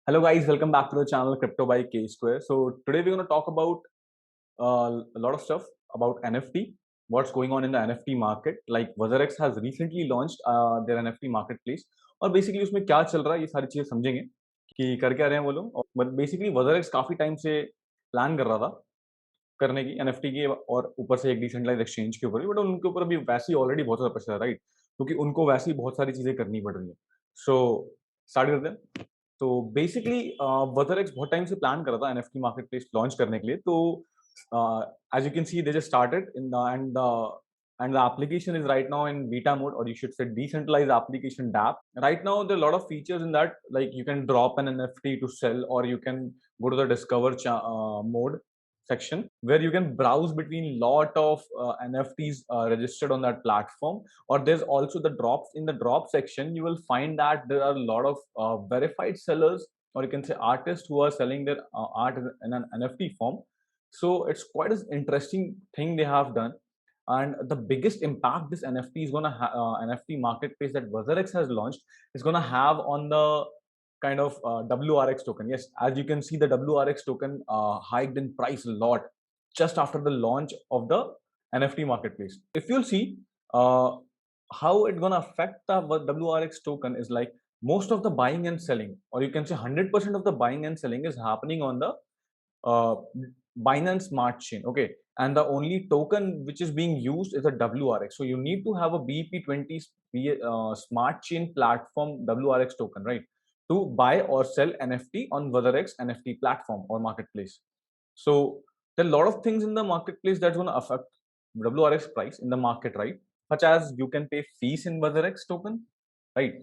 Hello guys, welcome back to the channel Crypto by K Square. So today we're going to talk about a lot of stuff about NFT, what's going on in the NFT market. Like WazirX has recently launched their NFT marketplace और basically उसमें क्या चल रहा है ये सारी चीजें समझेंगे कि कर क्या रहे हैं वो लोग. But basically WazirX काफी टाइम से प्लान कर रहा था करने की NFT की और ऊपर से एक डिसेंट्रलाइज एक्सचेंज के ऊपर भी, बट उनके ऊपर अभी वैसे ही ऑलरेडी बहुत ज्यादा प्रेशर है, राइट? क्योंकि उनको वैसे ही बहुत सारी चीजें करनी पड़ रही है. सो स्टार्ट करते हैं. तो बेसिकली वदरएक्स बहुत टाइम से प्लान कर रहा था एनएफटी मार्केट प्लेस लॉन्च करने के लिए. तो as you can see they just started in the and the application is right now in beta mode, or you should say decentralized application DApp. Right now there are a lot of features in that, like you can drop an NFT to sell, or you can go to the discover mode section where you can browse between lot of NFTs registered on that platform. Or there's also the drops. In the drop section you will find that there are a lot of verified sellers, or you can say artists, who are selling their art in an NFT form. So it's quite an interesting thing they have done. And the biggest impact this NFT is gonna NFT marketplace that WazirX has launched is gonna have on the kind of WRX token. Yes, as you can see, the WRX token hiked in price a lot just after the launch of the NFT marketplace. If you'll see uh, how it's gonna affect the WRX token is like most of the buying and selling, or you can say 100% of the buying and selling is happening on the uh, Binance Smart Chain. Okay, and the only token which is being used is a WRX. So you need to have a BP20 Smart Chain platform WRX token, right, to buy or sell NFT on WazirX NFT platform or marketplace. So there are a lot of things in the marketplace that's going to affect WRX price in the market, right? Such as you can pay fees in WazirX token, right?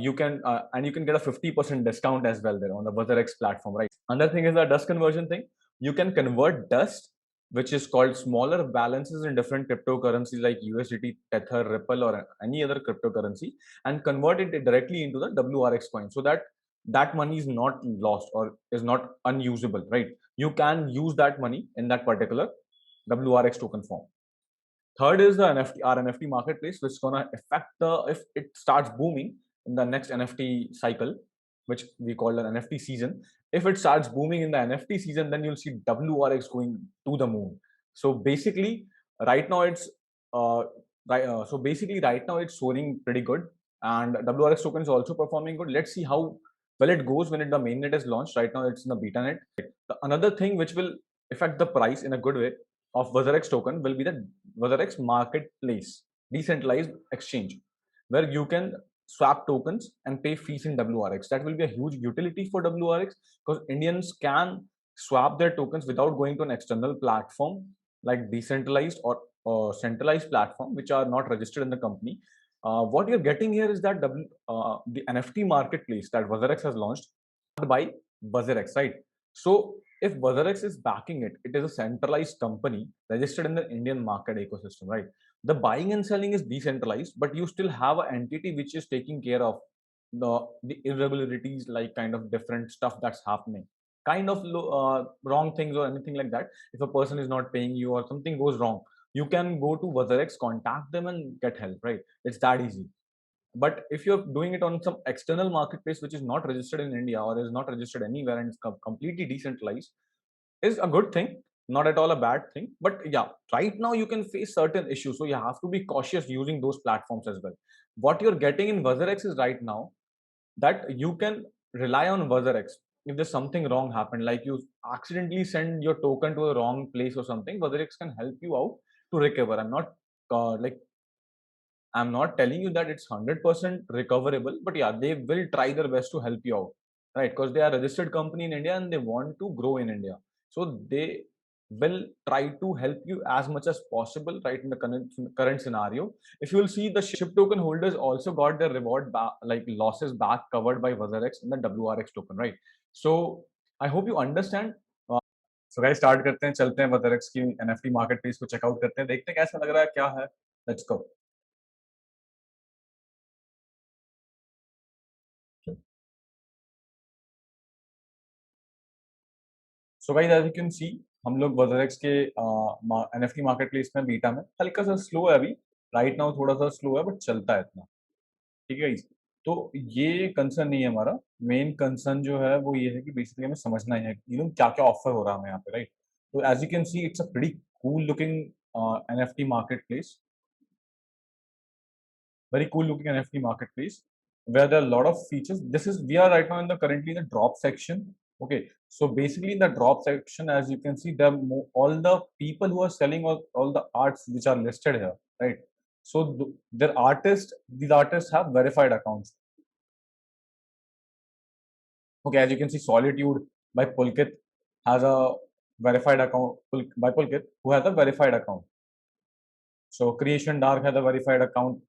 You can and you can get a 50% discount as well there on the WazirX platform, right? Another thing is the dust conversion thing. You can convert dust, which is called smaller balances in different cryptocurrencies like USDT, Tether, Ripple, or any other cryptocurrency, and convert it directly into the WRX coin, so that that money is not lost or is not unusable, right? You can use that money in that particular WRX token form. Third is the NFT, our NFT marketplace, which is gonna affect the if it starts booming in the next NFT cycle, which we call an NFT season. If it starts booming in the NFT season, then you'll see WRX going to the moon. So basically, right now it's right now it's soaring pretty good, and WRX token is also performing good. Let's see how well it goes when the mainnet is launched. Right now it's in the beta net. Another thing which will affect the price in a good way of WazirX token will be the WazirX marketplace, decentralized exchange, where you can swap tokens and pay fees in WRX. That will be a huge utility for WRX because Indians can swap their tokens without going to an external platform like decentralized or centralized platform, which are not registered in the company. What you're getting here is that the NFT marketplace that WazirX has launched by WazirX, right? So if WazirX is backing it, it is a centralized company registered in the Indian market ecosystem, right? The buying and selling is decentralized, but you still have an entity which is taking care of the irregularities, like kind of different stuff that's happening, kind of wrong things or anything like that. If a person is not paying you or something goes wrong, you can go to WazirX, contact them, and get help, right? It's that easy. But if you're doing it on some external marketplace which is not registered in India or is not registered anywhere and it's completely decentralized, is a good thing, not at all a bad thing. But yeah, right now you can face certain issues, so you have to be cautious using those platforms as well. What you're getting in WazirX is right now that you can rely on WazirX. If there's something wrong happened, like you accidentally send your token to a wrong place or something, WazirX can help you out to recover. I'm not telling you that it's 100% recoverable, but yeah, they will try their best to help you out, right? Because they are a registered company in India and they want to grow in India. So they will try to help you as much as possible, right? In the current scenario, if you will see, the SHIB token holders also got their reward back, like losses back, covered by WazirX in the WRX token, right? So I hope you understand. So guys, start करते हैं, चलते हैं WazirX की NFT marketplace को checkout करते हैं, देखते हैं कैसा लग रहा है, क्या है. Let's go. So guys, as you can see, हम लोग WazirX के एनएफटी मार्केट प्लेस में बीटा में, हल्का सा स्लो है अभी. राइट नाउ थोड़ा सा स्लो है, बट चलता है इतना. ठीक है गाइस. तो ये कंसर्न नहीं है हमारा। मेन कंसर्न जो है वो ये है कि बेसिकली हमें समझना है क्या क्या ऑफर हो रहा है हमें यहाँ पे, राइट? तो as you can see it's a pretty cool looking NFT market place, very cool looking NFT marketplace where there are a lot of features. This is we are right now in the currently in the drop section. Okay, so basically in the drop section, as you can see, there are all the people who are selling all the arts which are listed here, right? So their artists, these artists have verified accounts. Okay, as you can see, Solitude by Pulkit has a verified account by Pulkit, who has a verified account. So Creation Dark has a verified account.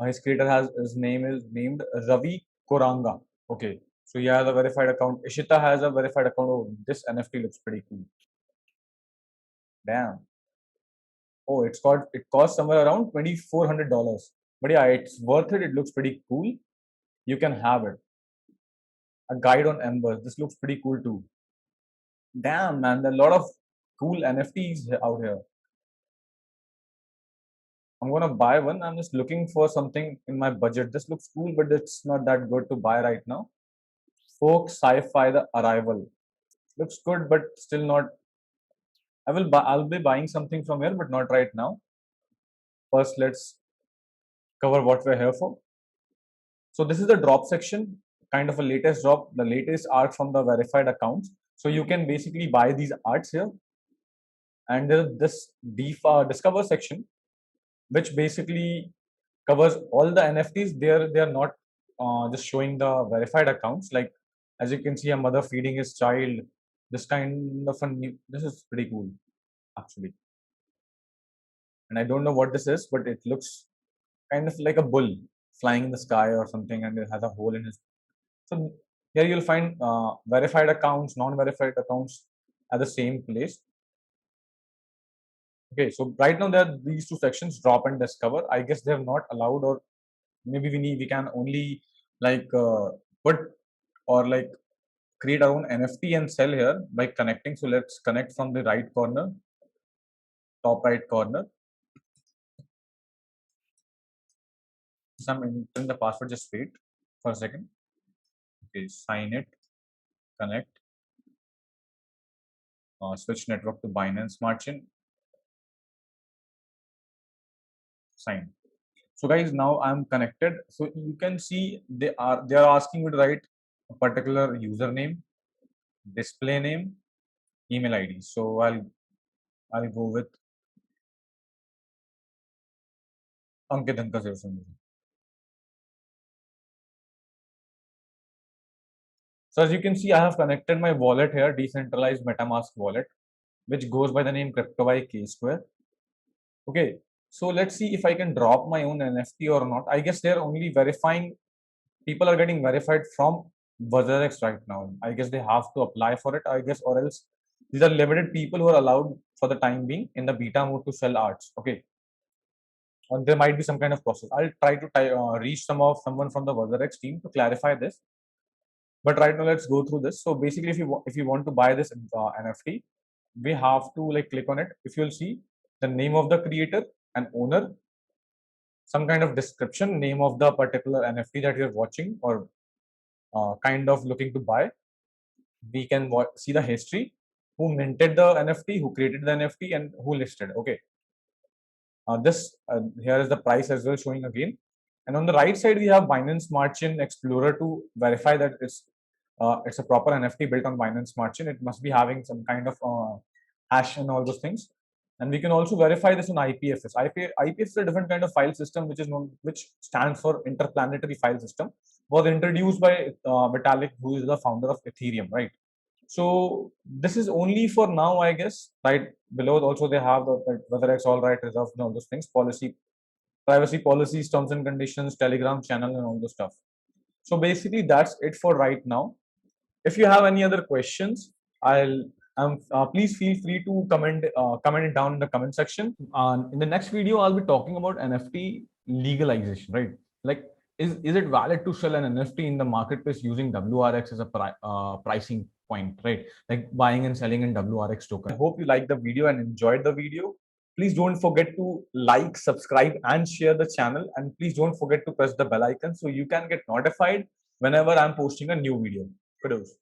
His creator has his name is named Ravi Koranga. Okay, so he has a verified account. Ishita has a verified account. Oh, this NFT looks pretty cool. Damn. Oh, it costs somewhere around $2,400. But yeah, it's worth it. It looks pretty cool. You can have it. A guide on embers. This looks pretty cool too. Damn, man, there are a lot of cool NFTs out here. I'm gonna buy one. I'm just looking for something in my budget. This looks cool, but it's not that good to buy right now. Folk Sci-Fi The Arrival. Looks good, but still not. I'll be buying something from here, but not right now. First, let's cover what we're here for. So this is the drop section, kind of a latest drop, the latest art from the verified accounts. So you can basically buy these arts here, and there's this discover section, which basically covers all the NFTs. They are not just showing the verified accounts. Like as you can see, a mother feeding his child. This kind of this is pretty cool actually. And I don't know what this is, but it looks kind of like a bull flying in the sky or something, and it has a hole in his. So here you'll find verified accounts, non-verified accounts at the same place. Okay, so right now there are these two sections, drop and discover. I guess they're not allowed, or maybe we can only like put or like create our own NFT and sell here by connecting. So let's connect from the right corner, top right corner. So I'm entering the password. Just wait for a second. Okay, sign it, connect, switch network to Binance Smart Chain, sign. So guys, now I'm connected. So you can see they are asking me to write a particular username, display name, email ID. So I'll go with Ankit Dhanka 070. So as you can see, I have connected my wallet here, decentralized MetaMask wallet, which goes by the name Crypto by K Square. Okay, so let's see if I can drop my own NFT or not. I guess they're only verifying. People are getting verified from WazirX right now. I guess they have to apply for it. I guess, or else these are limited people who are allowed for the time being in the beta mode to sell arts. Okay, or there might be some kind of process. I'll try to reach someone from the WazirX team to clarify this. But right now, let's go through this. So basically, if you want to buy this NFT, we have to like click on it. If you'll see the name of the creator and owner, some kind of description, name of the particular NFT that you're watching or kind of looking to buy. We can see the history, who minted the NFT, who created the NFT, and who listed. Okay, this here is the price as well showing again. And on the right side, we have Binance Smart Chain Explorer to verify that it's a proper NFT built on Binance Smart Chain. It must be having some kind of hash and all those things. And we can also verify this on IPFS. IPFS is a different kind of file system, which stands for Interplanetary File System. Was introduced by Vitalik, who is the founder of Ethereum, right? So this is only for now, I guess. Right below, also they have whether it's all right reserved and all those things, policy, privacy policies, terms and conditions, Telegram channel, and all those stuff. So basically, that's it for right now. If you have any other questions, please feel free to comment it down in the comment section. In the next video, I'll be talking about NFT legalization, right? Like, is it valid to sell an NFT in the marketplace using WRX as a pricing point, right? Like buying and selling in WRX token. I hope you liked the video and enjoyed the video. Please don't forget to like, subscribe, and share the channel. And please don't forget to press the bell icon so you can get notified whenever I'm posting a new video. Kudos.